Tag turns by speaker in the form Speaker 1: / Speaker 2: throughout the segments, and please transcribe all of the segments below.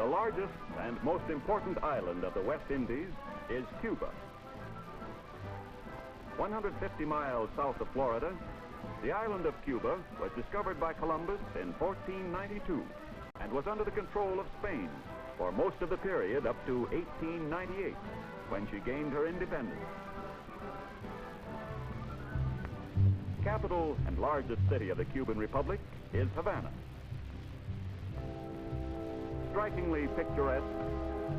Speaker 1: largest and most important island of the West Indies is Cuba. 150 miles south of Florida, the island of Cuba was discovered by Columbus in 1492 and was under the control of Spain for most of the period up to 1898, when she gained her independence. Capital and largest city of the Cuban Republic is Havana. Strikingly picturesque,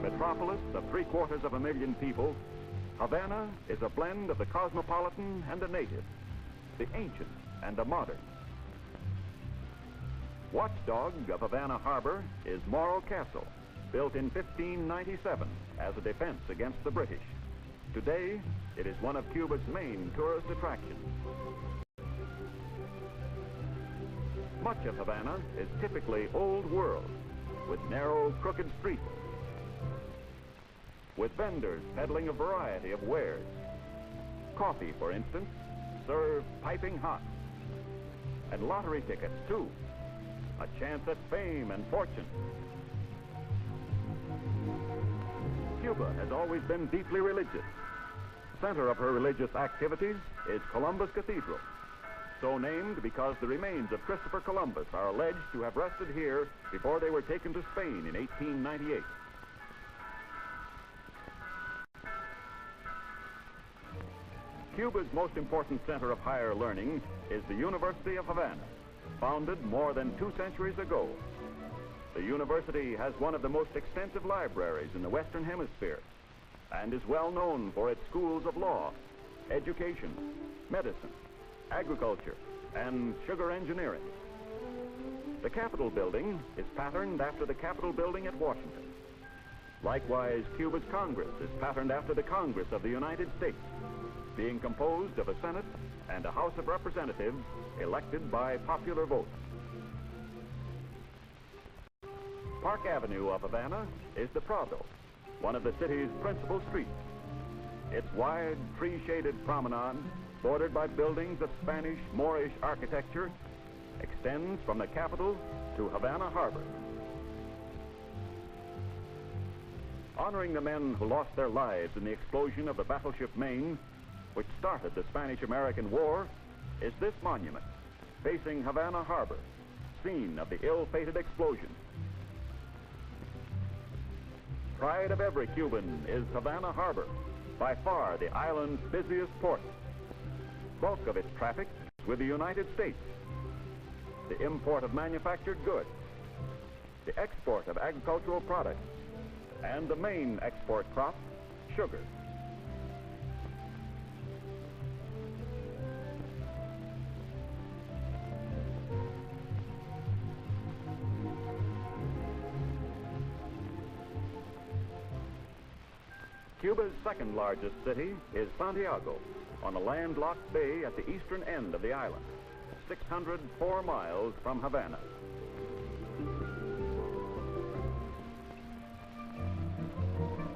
Speaker 1: metropolis of 750,000 people, Havana is a blend of the cosmopolitan and the native, the ancient and the modern. Watchdog of Havana Harbor is Morro Castle, built in 1597 as a defense against the British. Today, it is one of Cuba's main tourist attractions. Much of Havana is typically old world, with narrow, crooked streets, with vendors peddling a variety of wares. Coffee, for instance, served piping hot. And lottery tickets, too. A chance at fame and fortune. Cuba has always been deeply religious. Center of her religious activities is Columbus Cathedral, so named because the remains of Christopher Columbus are alleged to have rested here before they were taken to Spain in 1898. Cuba's most important center of higher learning is the University of Havana, founded more than 2 centuries ago. The university has one of the most extensive libraries in the Western Hemisphere and is well known for its schools of law, education, medicine, agriculture, and sugar engineering. The Capitol building is patterned after the Capitol building at Washington. Likewise, Cuba's Congress is patterned after the Congress of the United States, being composed of a Senate and a House of Representatives elected by popular vote. Park Avenue of Havana is the Prado, one of the city's principal streets. Its wide, tree-shaded promenade, bordered by buildings of Spanish Moorish architecture, extends from the Capitol to Havana Harbor. Honoring the men who lost their lives in the explosion of the battleship Maine, which started the Spanish-American War, is this monument facing Havana Harbor, scene of the ill-fated explosion. Pride of every Cuban is Havana Harbor, by far the island's busiest port. Bulk of its traffic is with the United States. The import of manufactured goods, the export of agricultural products, and the main export crop, sugar. Cuba's second largest city is Santiago, on a landlocked bay at the eastern end of the island, 604 miles from Havana.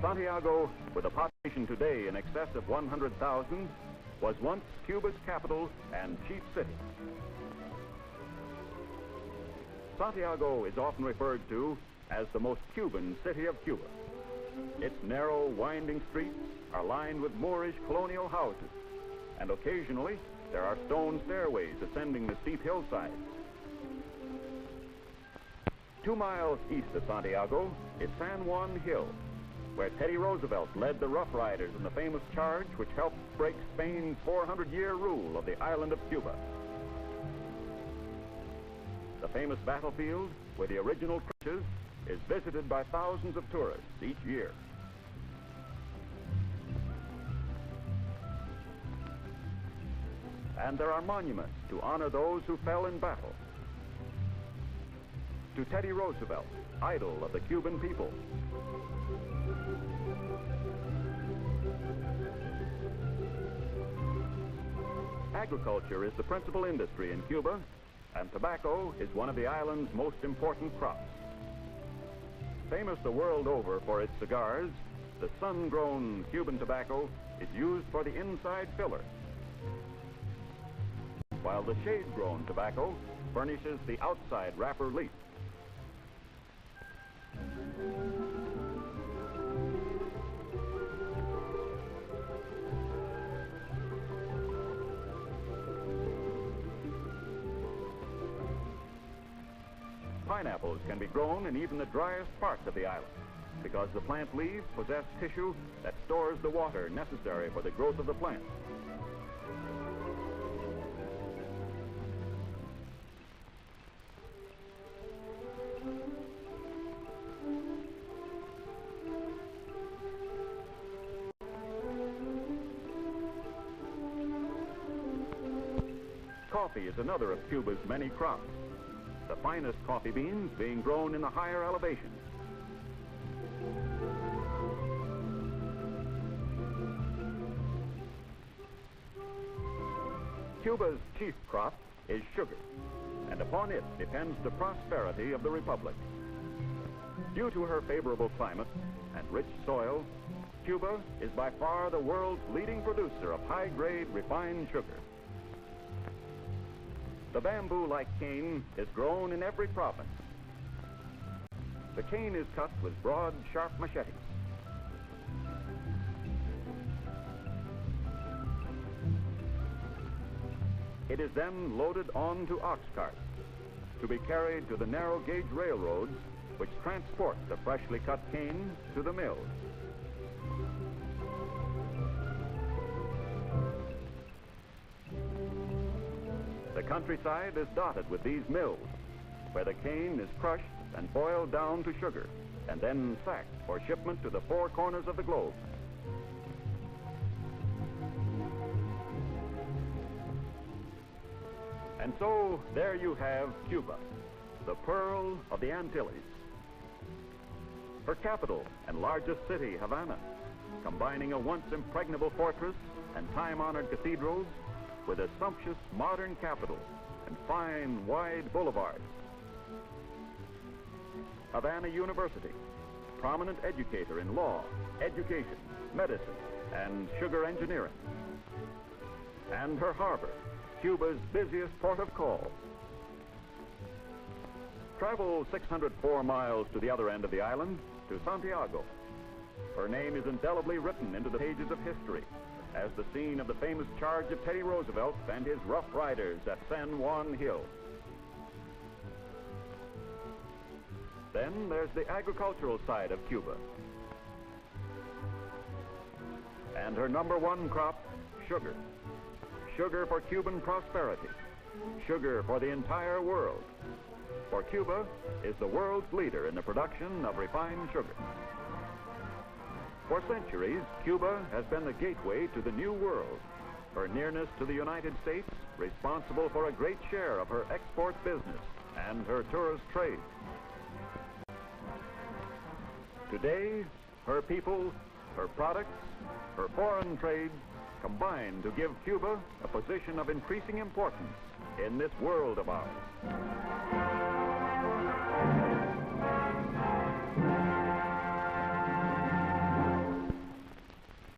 Speaker 1: Santiago, with a population today in excess of 100,000, was once Cuba's capital and chief city. Santiago is often referred to as the most Cuban city of Cuba. Its narrow, winding streets are lined with Moorish colonial houses, and occasionally there are stone stairways ascending the steep hillsides. 2 miles east of Santiago is San Juan Hill, where Teddy Roosevelt led the Rough Riders in the famous charge which helped break Spain's 400-year rule of the island of Cuba. The famous battlefield, where the original trenches, is visited by thousands of tourists each year. And there are monuments to honor those who fell in battle. To Teddy Roosevelt, idol of the Cuban people. Agriculture is the principal industry in Cuba, and tobacco is one of the island's most important crops. Famous the world over for its cigars, the sun-grown Cuban tobacco is used for the inside filler, while the shade-grown tobacco furnishes the outside wrapper leaf. Pineapples can be grown in even the driest parts of the island because the plant leaves possess tissue that stores the water necessary for the growth of the plant. Coffee is another of Cuba's many crops, the finest coffee beans being grown in the higher elevations. Cuba's chief crop is sugar, and upon it depends the prosperity of the republic. Due to her favorable climate and rich soil, Cuba is by far the world's leading producer of high-grade refined sugar. The bamboo-like cane is grown in every province. The cane is cut with broad, sharp machetes. It is then loaded onto ox carts to be carried to the narrow-gauge railroads which transport the freshly cut cane to the mills. The countryside is dotted with these mills, where the cane is crushed and boiled down to sugar, and then sacked for shipment to the four corners of the globe. And so, there you have Cuba, the pearl of the Antilles. Her capital and largest city, Havana, combining a once impregnable fortress and time-honored cathedrals with a sumptuous modern capital and fine, wide boulevards. Havana University, prominent educator in law, education, medicine, and sugar engineering. And her harbor, Cuba's busiest port of call. Travel 604 miles to the other end of the island, to Santiago. Her name is indelibly written into the pages of history as the scene of the famous charge of Teddy Roosevelt and his Rough Riders at San Juan Hill. Then there's the agricultural side of Cuba. And her number one crop, sugar. Sugar for Cuban prosperity. Sugar for the entire world. For Cuba is the world's leader in the production of refined sugar. For centuries, Cuba has been the gateway to the New World. Her nearness to the United States, responsible for a great share of her export business and her tourist trade. Today, her people, her products, her foreign trade combine to give Cuba a position of increasing importance in this world of ours.